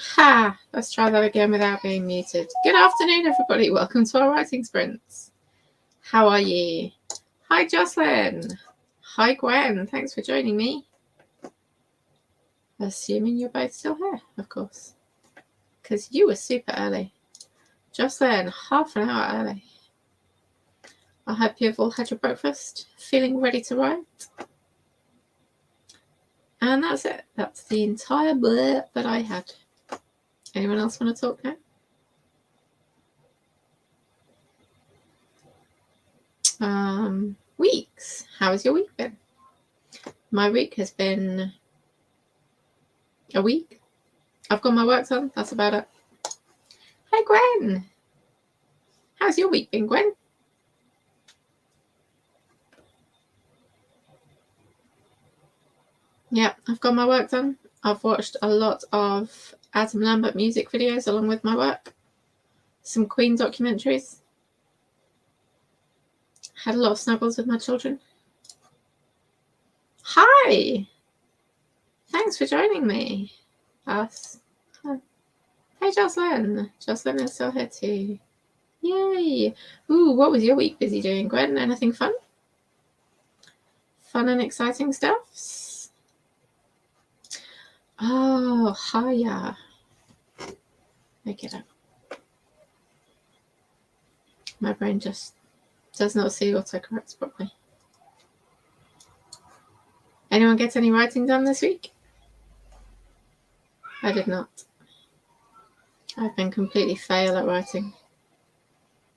Ha! Let's try that again without being muted. Good afternoon, everybody. Welcome to our writing sprints. How are you? Hi, Jocelyn. Hi, Gwen. Thanks for joining me. Assuming you're both still here, of course, because you were super early. Jocelyn, half an hour early. I hope you've all had your breakfast, feeling ready to write. And that's it. That's the entire blurb that I had. Anyone else want to talk now? Weeks. How has your week been? My week has been a week. I've got my work done. That's about it. Hey, Gwen. How's your week been, Gwen? Yeah, I've got my work done. I've watched a lot of Adam Lambert music videos along with my work. Some Queen documentaries. Had a lot of snuggles with my children. Hi! Thanks for joining me. Us. Hi. Hey, Jocelyn. Jocelyn is still here too. Yay! Ooh, what was your week busy doing, Gwen? Anything fun? Fun and exciting stuff? Oh, hiya. Make it up. My brain just does not see autocorrects properly. Anyone get any writing done this week? I did not. I've been completely fail at writing.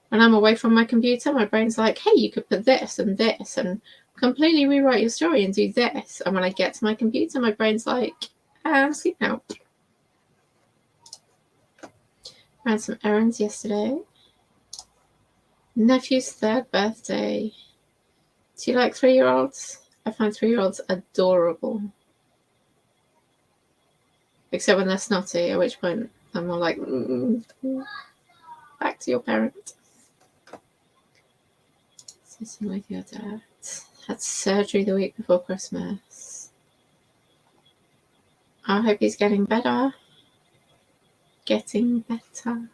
When I'm away from my computer, my brain's like, hey, you could put this and completely rewrite your story and do this. And when I get to my computer, my brain's like, sleep now. Ran some errands yesterday. Nephew's 3rd birthday. Do you like 3-year-olds? I find 3-year-olds adorable. Except when they're snotty, at which point I'm more like, back to your parent. Sitting with your dad. Had surgery the week before Christmas. I hope he's getting better. Getting better.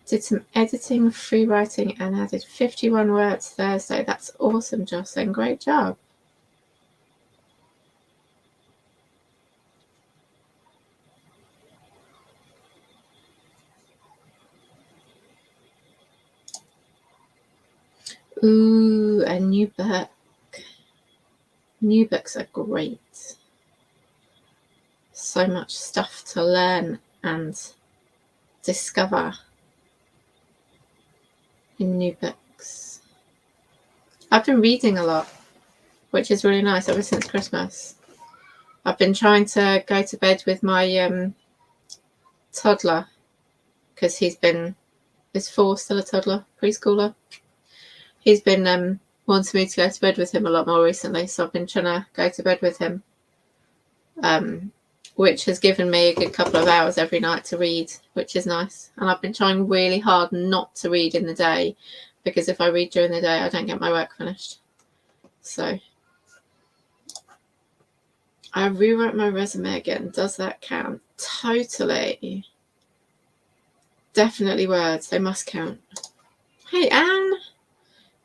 Did some editing, free writing, and added 51 words Thursday. That's awesome, Jocelyn. Great job. Ooh, a new book. New books are great. So much stuff to learn and discover in new books. I've been reading a lot, which is really nice ever since Christmas. I've been trying to go to bed with my toddler because is 4 still a toddler, preschooler. He's been wanting me to go to bed with him a lot more recently, so I've been trying to go to bed with him, which has given me a good couple of hours every night to read, which is nice. And I've been trying really hard not to read in the day, because if I read during the day, I don't get my work finished. So I rewrote my resume again. Does that count? Totally. Definitely words. They must count. Hey, Anne.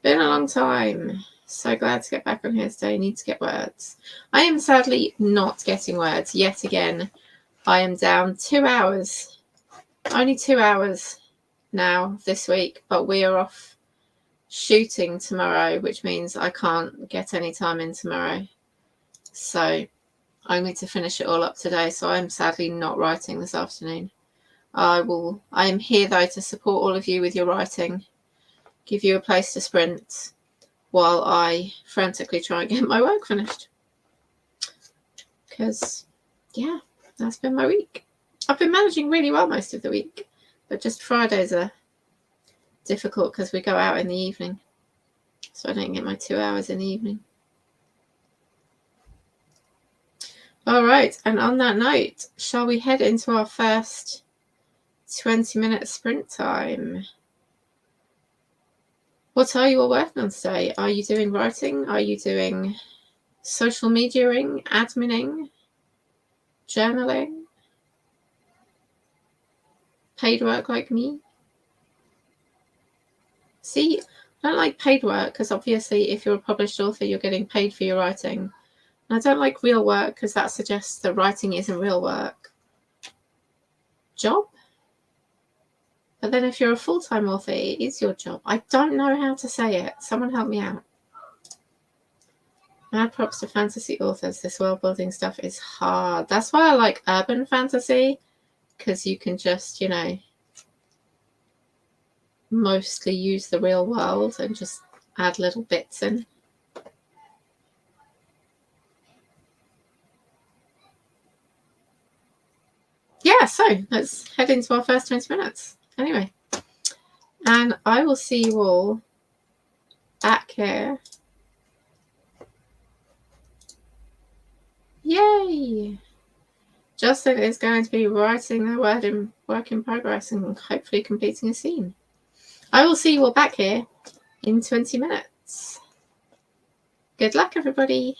Been a long time. So glad to get back on here today. Need to get words. I am sadly not getting words yet again. I am down 2 hours. Only 2 hours now this week, but we are off shooting tomorrow, which means I can't get any time in tomorrow. So I need to finish it all up today. So I'm sadly not writing this afternoon. I am here though to support all of you with your writing, give you a place to sprint while I frantically try and get my work finished. Because, yeah, that's been my week. I've been managing really well most of the week, but just Fridays are difficult because we go out in the evening. So I don't get my 2 hours in the evening. All right, and on that note, shall we head into our first 20-minute sprint time? What are you all working on today? Are you doing writing? Are you doing social mediaing, admining, journaling, paid work like me? See, I don't like paid work because obviously if you're a published author, you're getting paid for your writing. And I don't like real work because that suggests that writing isn't real work. Job? But then if you're a full-time author, it is your job. I don't know how to say it. Someone help me out. Mad props to fantasy authors. This world-building stuff is hard. That's why I like urban fantasy, because you can just, you know, mostly use the real world and just add little bits in. Yeah, so let's head into our first 20 minutes. Anyway, and I will see you all back here. Yay! Justin is going to be writing the work in progress and hopefully completing a scene. I will see you all back here in 20 minutes. Good luck, everybody.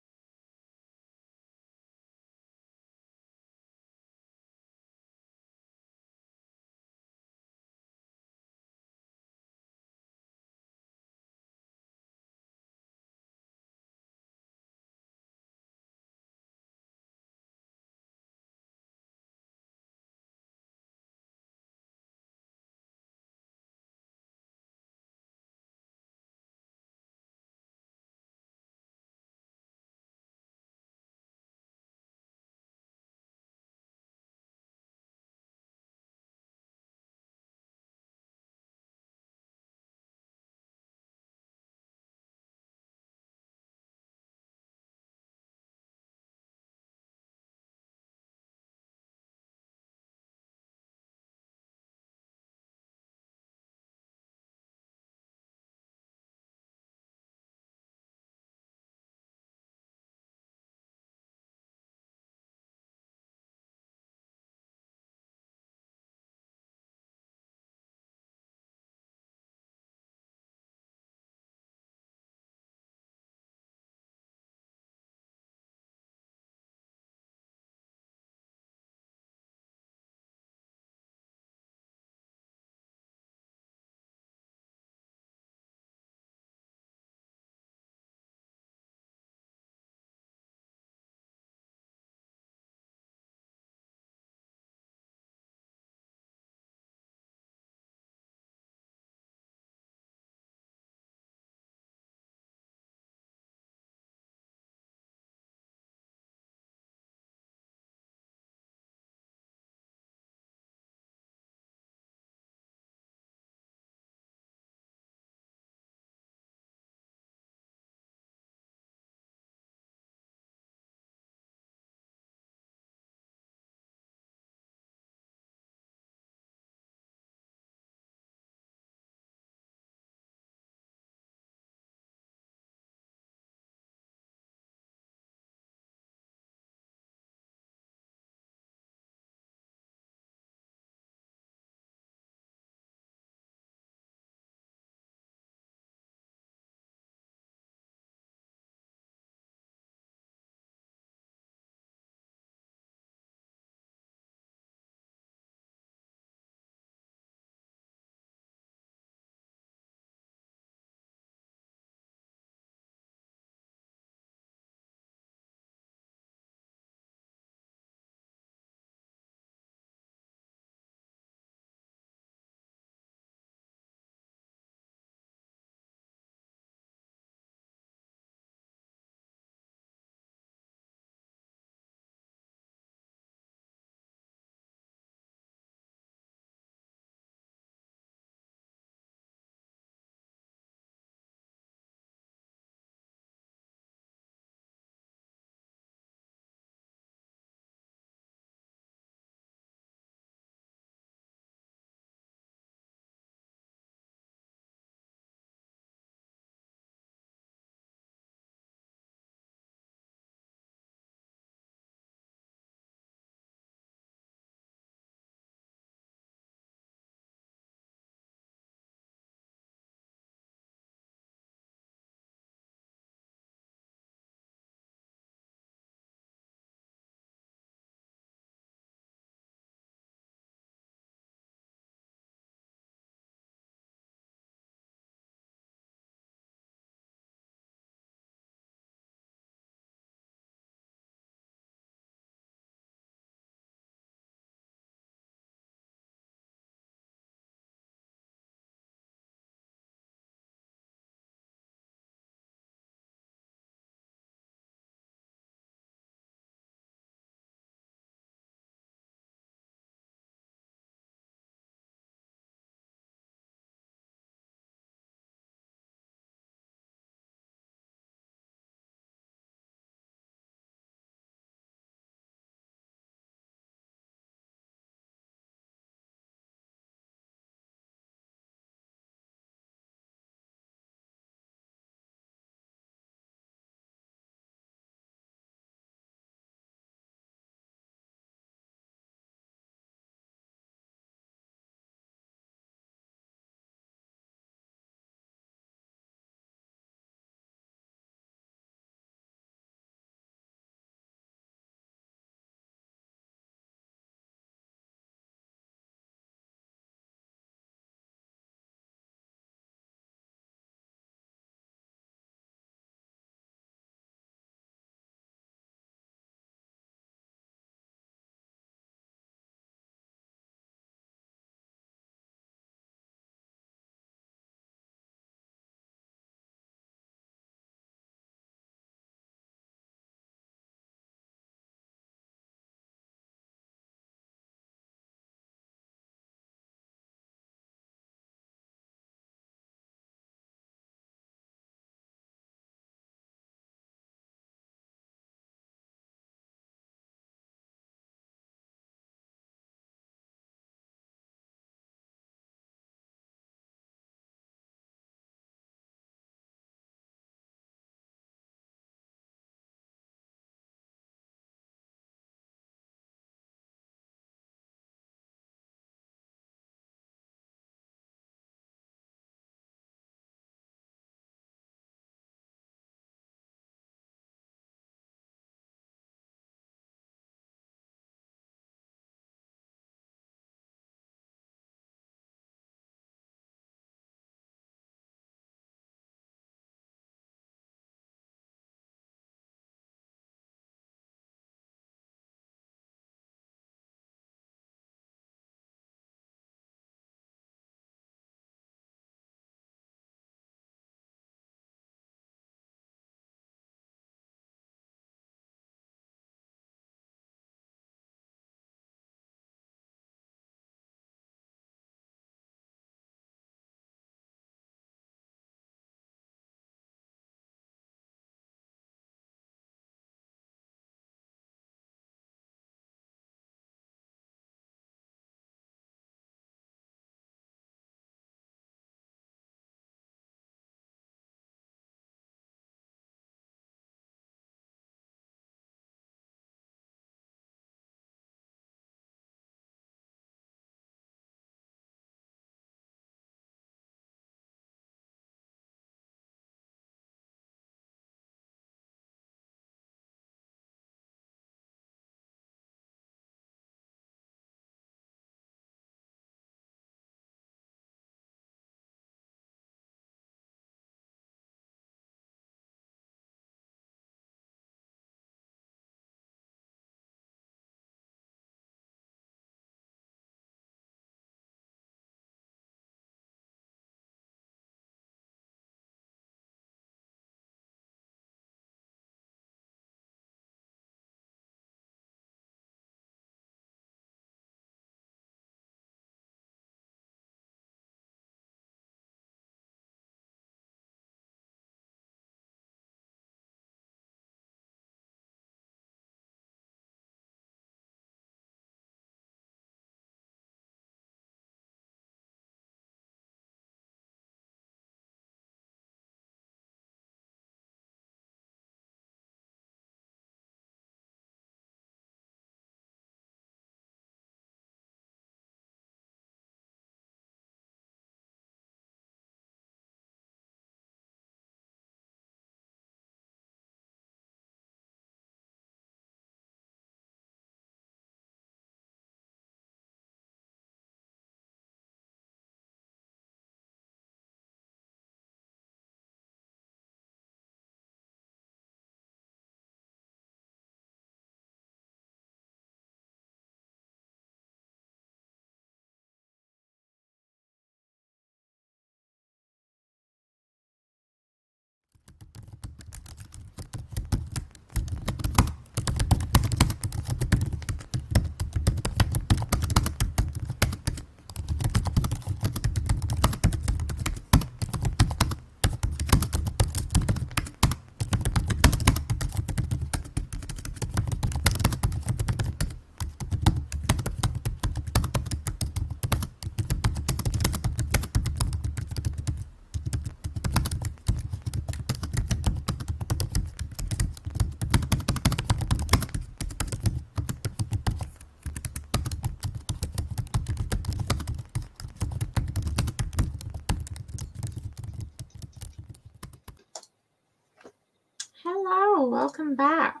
Wow, welcome back.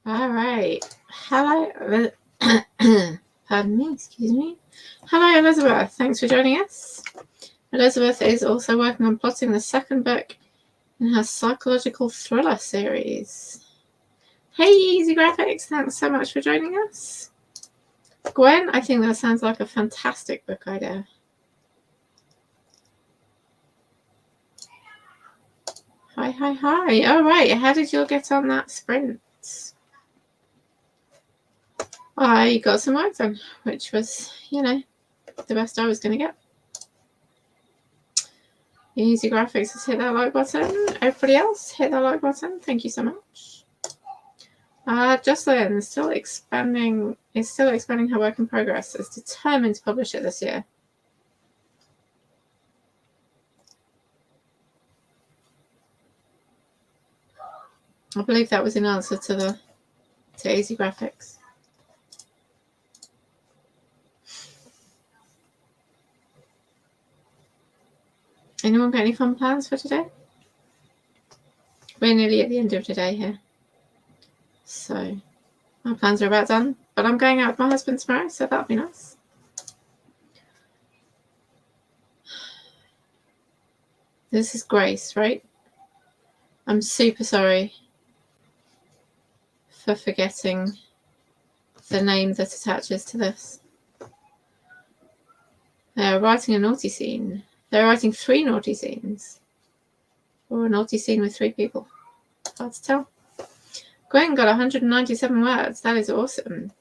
All right. Hello. Pardon me, excuse me. Hello, Elizabeth. Thanks for joining us. Elizabeth is also working on plotting the second book in her psychological thriller series. Hey, Easy Graphics. Thanks so much for joining us. Gwen, I think that sounds like a fantastic book idea. Hi, hi, hi. All right. How did you get on that sprint? I got some work done, which was, the best I was going to get. Easy Graphics has hit that like button. Everybody else, hit that like button. Thank you so much. Jocelyn is still expanding her work in progress. Is determined to publish it this year. I believe that was in answer to Easy Graphics. Anyone got any fun plans for today? We're nearly at the end of today here. So my plans are about done. But I'm going out with my husband tomorrow, so that'll be nice. This is Grace, right? I'm super sorry for forgetting the name that attaches to this. They're writing a naughty scene. They're writing 3 naughty scenes. Or a naughty scene with 3 people. Hard to tell. Gwen got 197 words. That is awesome.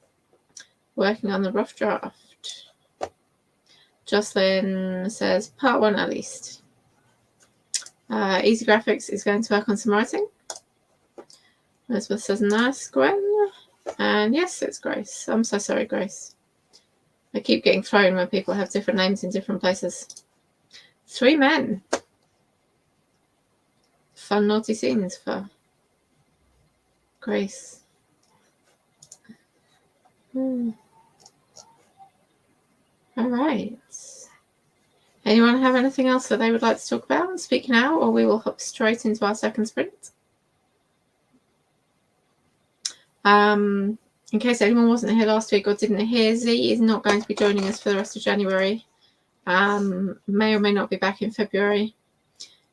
Working on the rough draft. Jocelyn says part 1 at least. Easy Graphics is going to work on some writing. Elizabeth says nice, Gwen. And yes, it's Grace. I'm so sorry, Grace. I keep getting thrown when people have different names in different places. 3 men. Fun naughty scenes for Grace. All right. Anyone have anything else that they would like to talk about? Speak now, or we will hop straight into our second sprint. In case anyone wasn't here last week or didn't hear, Z is not going to be joining us for the rest of January. May or may not be back in February.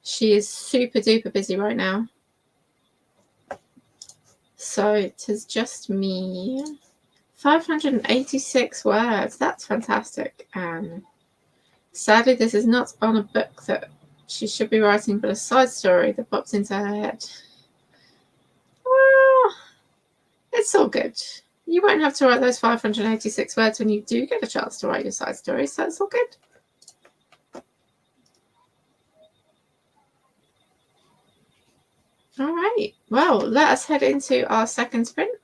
She is super duper busy right now. So it is just me. 586 words. That's fantastic. Sadly, this is not on a book that she should be writing, but a side story that pops into her head. Well, it's all good. You won't have to write those 586 words when you do get a chance to write your side story, so it's all good. All right. Well, let us head into our second sprint.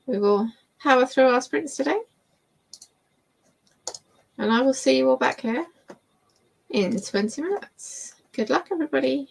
We will power through our sprints today. And I will see you all back here in 20 minutes. Good luck, everybody.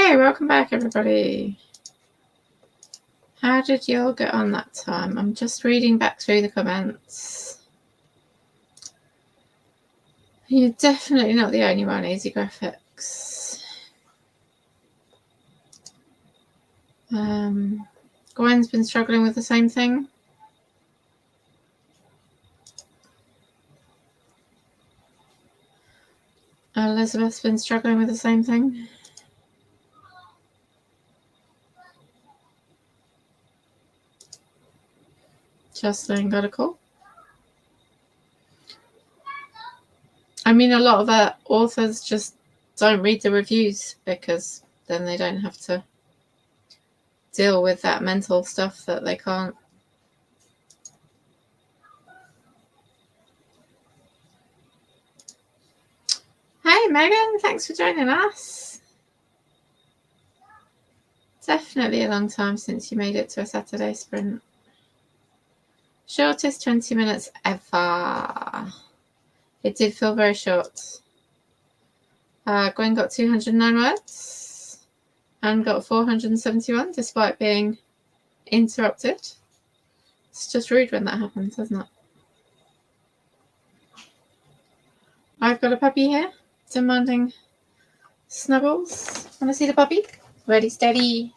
Hey, welcome back, everybody. How did y'all get on that time? I'm just reading back through the comments. You're definitely not the only one, Easy Graphics. Gwen's been struggling with the same thing. Elizabeth's been struggling with the same thing. Jocelyn got a call. I mean, a lot of authors just don't read the reviews because then they don't have to deal with that mental stuff that they can't. Hey, Megan, thanks for joining us. Definitely a long time since you made it to a Saturday sprint. Shortest 20 minutes ever. It did feel very short. Gwen got 209 words and got 471 despite being interrupted. It's just rude when that happens, isn't it? I've got a puppy here demanding snuggles. Want to see the puppy? Ready, steady.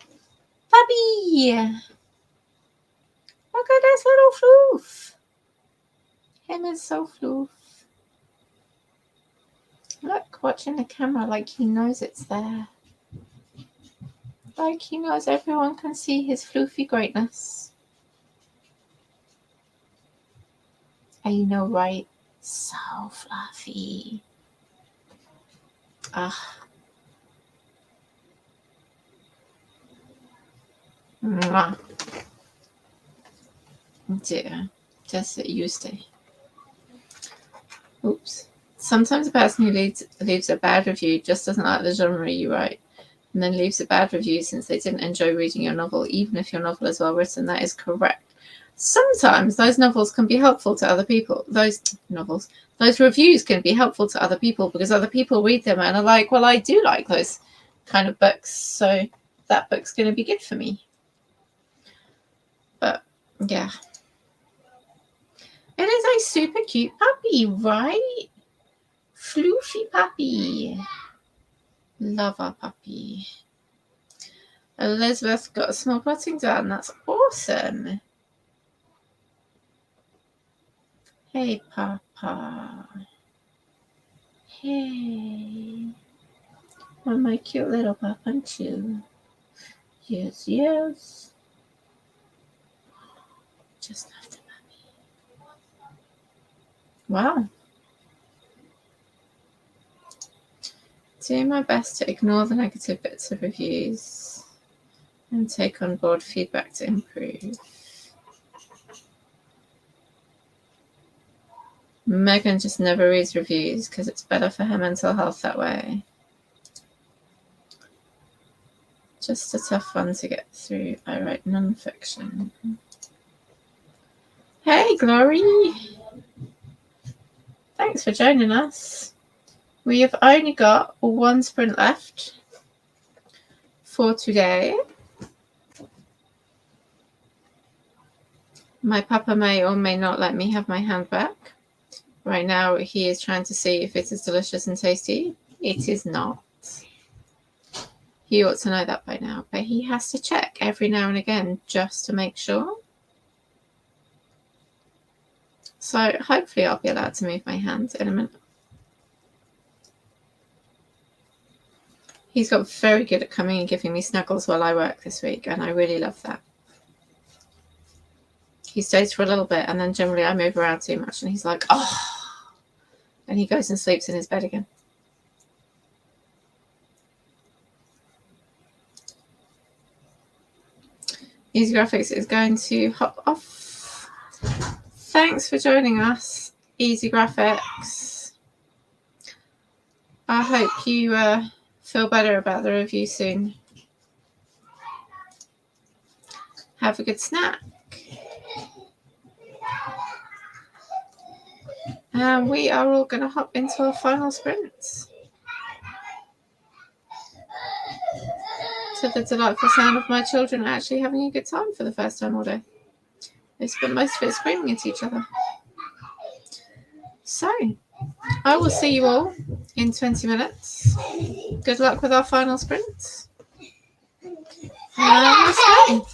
Puppy! Look at this little floof. Him is so floof. Look, watching the camera like he knows it's there. Like he knows everyone can see his floofy greatness. I know, right? So fluffy. Ah. Mwah. Dear. Just that you stay. Oops. Sometimes a person who leaves a bad review just doesn't like the genre you write, and then leaves a bad review since they didn't enjoy reading your novel, even if your novel is well written. That is correct. Sometimes those novels can be helpful to other people. Those reviews can be helpful to other people because other people read them and are like, well, I do like those kind of books, so that book's going to be good for me. But, yeah. It is a super cute puppy, right? Floofy puppy. Love our puppy. Elizabeth got a small plotting done. That's awesome. Hey, Papa. Hey. Oh, my cute little Papa too. Yes, yes. Just love the puppy. Wow. Do my best to ignore the negative bits of reviews and take on board feedback to improve. Megan just never reads reviews because it's better for her mental health that way. Just a tough one to get through. I write non-fiction. Hey, Glory! Thanks for joining us. We have only got one sprint left for today. My Papa may or may not let me have my hand back. Right now, he is trying to see if it is delicious and tasty. It is not. He ought to know that by now, but he has to check every now and again just to make sure. So hopefully I'll be allowed to move my hand in a minute. He's got very good at coming and giving me snuggles while I work this week, and I really love that. He stays for a little bit, and then generally I move around too much, and he's like, oh, and he goes and sleeps in his bed again. Easy Graphics is going to hop off. Thanks for joining us, Easy Graphics. I hope you feel better about the review soon. Have a good snack. And we are all going to hop into our final sprint. to the delightful sound of my children actually having a good time for the first time all day. They spent most of it screaming at each other. So, I will see you all in 20 minutes. Good luck with our final sprint. Let's go.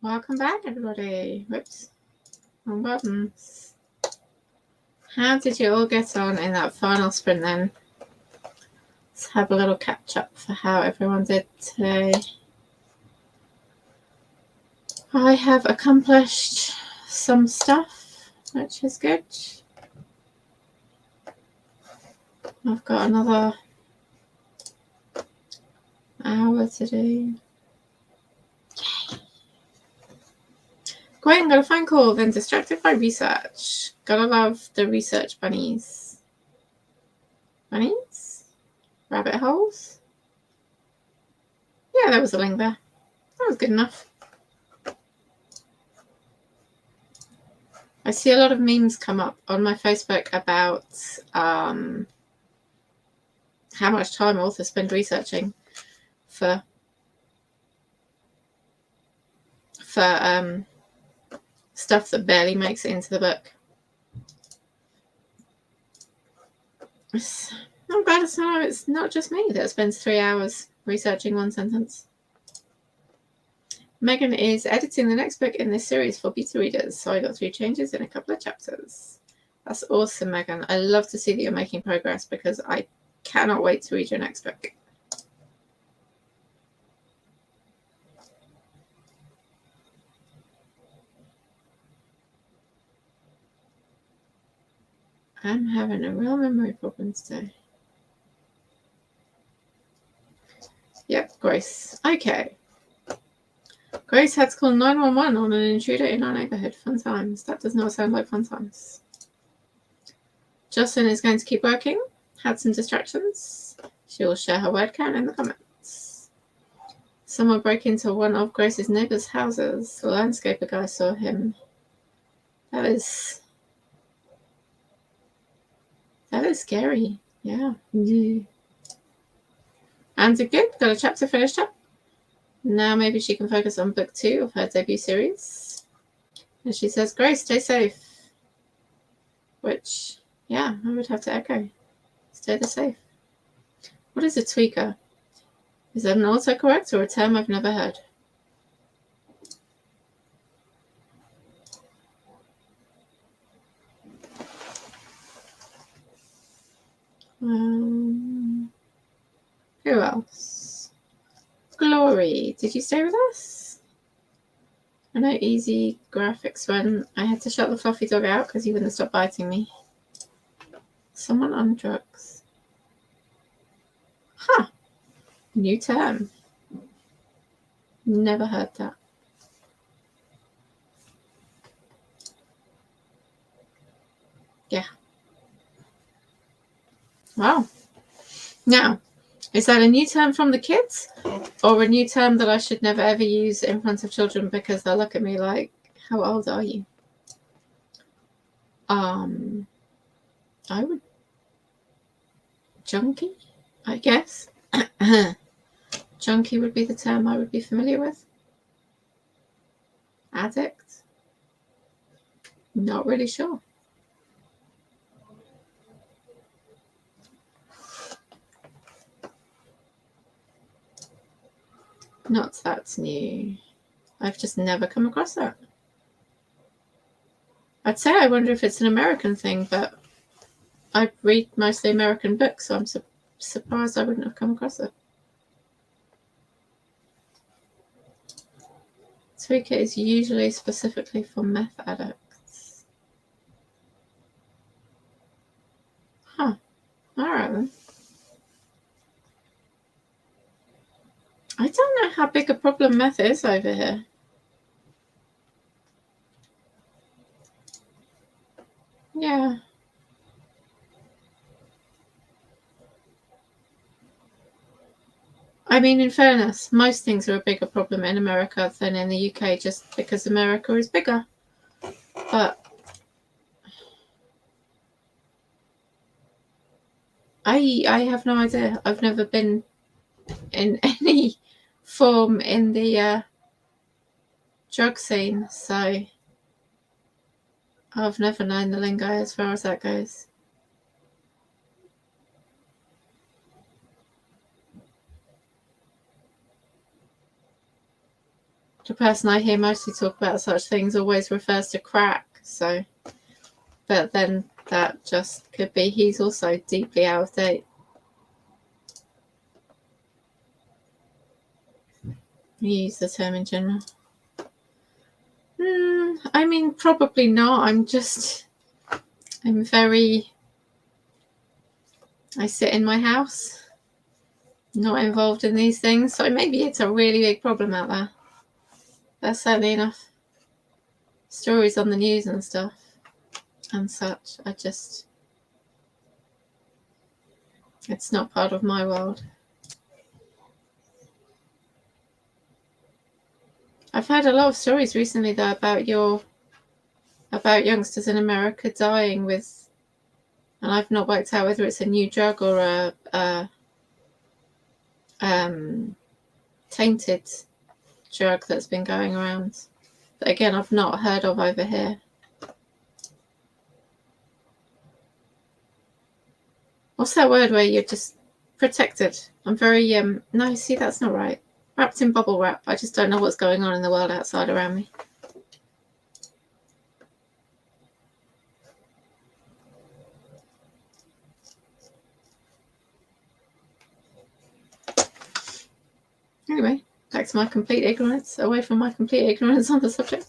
Welcome back, everybody. Whoops. Wrong buttons. How did you all get on in that final sprint then? Let's have a little catch up for how everyone did today. I have accomplished some stuff, which is good. I've got another hour to do. Yay. Gwen got a phone call, then distracted by research. Gotta love the research bunnies. Bunnies? Rabbit holes? Yeah, there was a link there. That was good enough. I see a lot of memes come up on my Facebook about how much time authors spend researching for stuff that barely makes it into the book. I'm glad it's not just me that spends 3 hours researching one sentence. Megan is editing the next book in this series for beta readers, so I got 3 changes in a couple of chapters. That's awesome, Megan. I love to see that you're making progress because I cannot wait to read your next book. I'm having a real memory problem today. Yep, Grace. Okay. Grace had to call 911 on an intruder in our neighborhood. Fun times. That does not sound like fun times. Jocelyn is going to keep working. Had some distractions. She will share her word count in the comments. Someone broke into one of Grace's neighbor's houses. The landscaper guy saw him. That is scary. Yeah. And good. Got a chapter finished up. Now maybe she can focus on book 2 of her debut series. And she says, Grace, stay safe. Which, yeah, I would have to echo. Stay safe. What is a tweaker? Is that an autocorrect or a term I've never heard? Who else? Glory, did you stay with us? I know easy graphics when I had to shut the fluffy dog out because he wouldn't stop biting me. Someone on drugs. Huh. New term. Never heard that. Yeah. Wow. Now, is that a new term from the kids or a new term that I should never ever use in front of children because they'll look at me like, how old are you? I would... Junkie, I guess. Junkie would be the term I would be familiar with. Addict? Not really sure. Not that's new. I've just never come across that. I'd say I wonder if it's an American thing, but I read mostly American books, so I'm surprised I wouldn't have come across it. Tweaker is usually specifically for meth addicts. Huh. Alright then. I don't know how big a problem meth is over here. Yeah. I mean, in fairness, most things are a bigger problem in America than in the UK just because America is bigger. But I have no idea. I've never been in any form in the drug scene, so I've never known the lingo as far as that goes. The person I hear mostly talk about such things always refers to crack, so... But then that just could be he's also deeply out of date. You use the term in general. I mean, probably not. I'm very... I sit in my house, not involved in these things, so maybe it's a really big problem out there. There's certainly enough stories on the news and stuff and such. It's not part of my world. I've heard a lot of stories recently though about youngsters in America dying with, and I've not worked out whether it's a new drug or a tainted drug that's been going around. But again, I've not heard of over here. What's that word where you're just protected? I'm very no, see, that's not right. Wrapped in bubble wrap. I just don't know what's going on in the world outside around me. Anyway, back to my complete ignorance, away from my complete ignorance on the subject.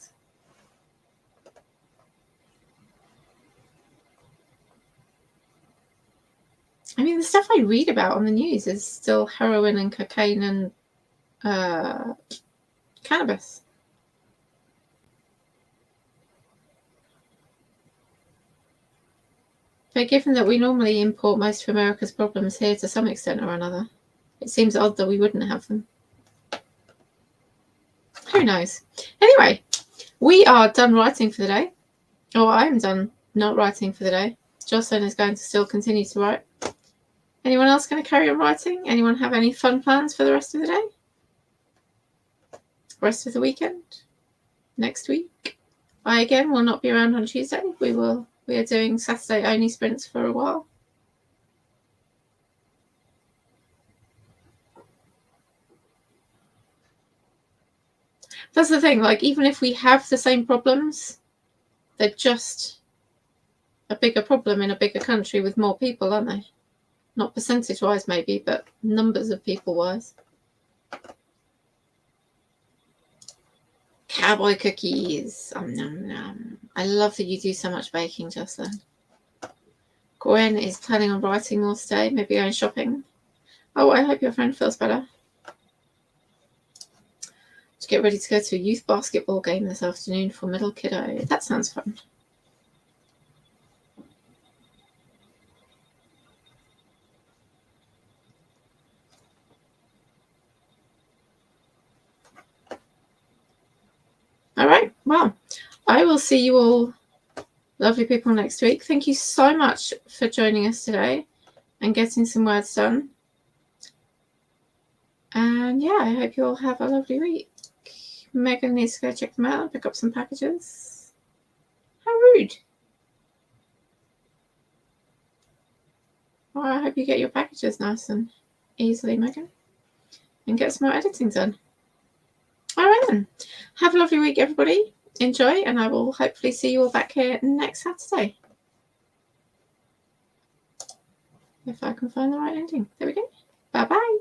I mean, the stuff I read about on the news is still heroin and cocaine and cannabis. But given that we normally import most of America's problems here to some extent or another, it seems odd that we wouldn't have them. Who knows? Anyway, we are done writing for the day. Or I'm done not writing for the day. Jocelyn is going to still continue to write. Anyone else going to carry on writing? Anyone have any fun plans for the rest of the day? Rest of the weekend? Next week? I again will not be around on Tuesday. We are doing Saturday only sprints for a while. That's the thing, like even if we have the same problems, they're just a bigger problem in a bigger country with more people, aren't they? Not percentage-wise maybe, but numbers of people-wise. Cowboy cookies. I love that you do so much baking, Jocelyn. Gwen is planning on writing more today, maybe going shopping. Oh, I hope your friend feels better. To get ready to go to a youth basketball game this afternoon for middle kiddo. That sounds fun. All right, well, I will see you all lovely people next week. Thank you so much for joining us today and getting some words done. And yeah, I hope you all have a lovely week. Megan needs to go check them out and pick up some packages. How rude. Well, I hope you get your packages nice and easily, Megan, and get some more editing done. All right then. Have a lovely week, everybody. Enjoy, and I will hopefully see you all back here next Saturday. If I can find the right ending. There we go. Bye-bye.